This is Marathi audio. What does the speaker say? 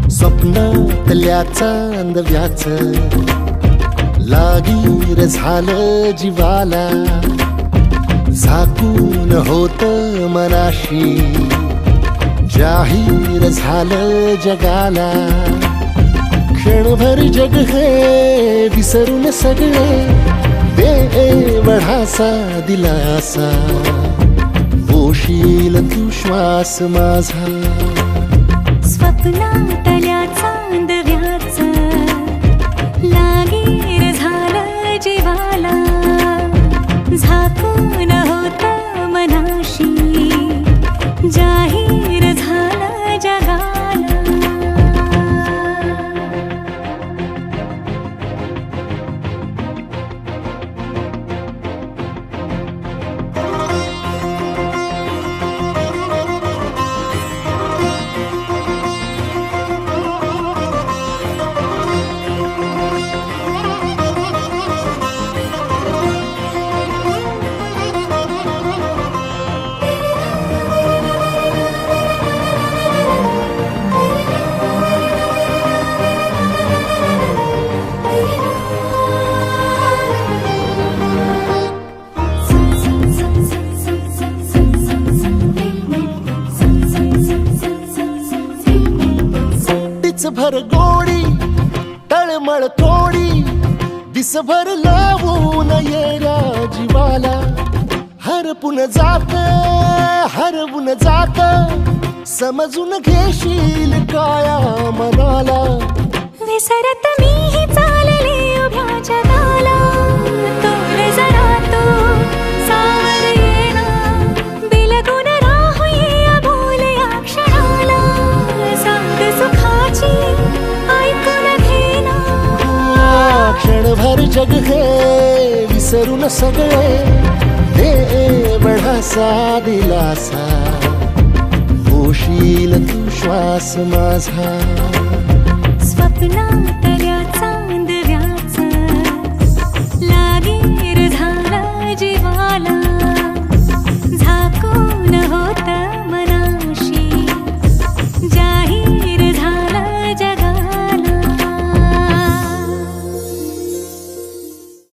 स्वप्नातल्या चांदव्याच लागीर झालं जीवाला, झाकून होत मनाशी जाहीर झालं जगाला. क्षणभर जग हे विसरून सगळे दे वढासा दिलासा, पोशील तू श्वास माझा. स्वप्नातल्या चांदव्याच लागीर झालं जीवाला, झाकून होत मनाशी जाहीर झालं जगाला. भर गोडी तळमळ थोडी दिसभर लावून येऱ्या जीवाला. हरपून जात समजून घेशील काया मनाला. विसरत मीही चालले उभ्या जगाला, तोर जरा तो सावर येणा, बिलगून राहूये अबोल या क्षणाला. सांग सुखाची ऐकून घेना, क्षणभर जग हे विसरून सगळे दे वढासा दिलासा, पोशील तू श्वास माझा. स्वप्नात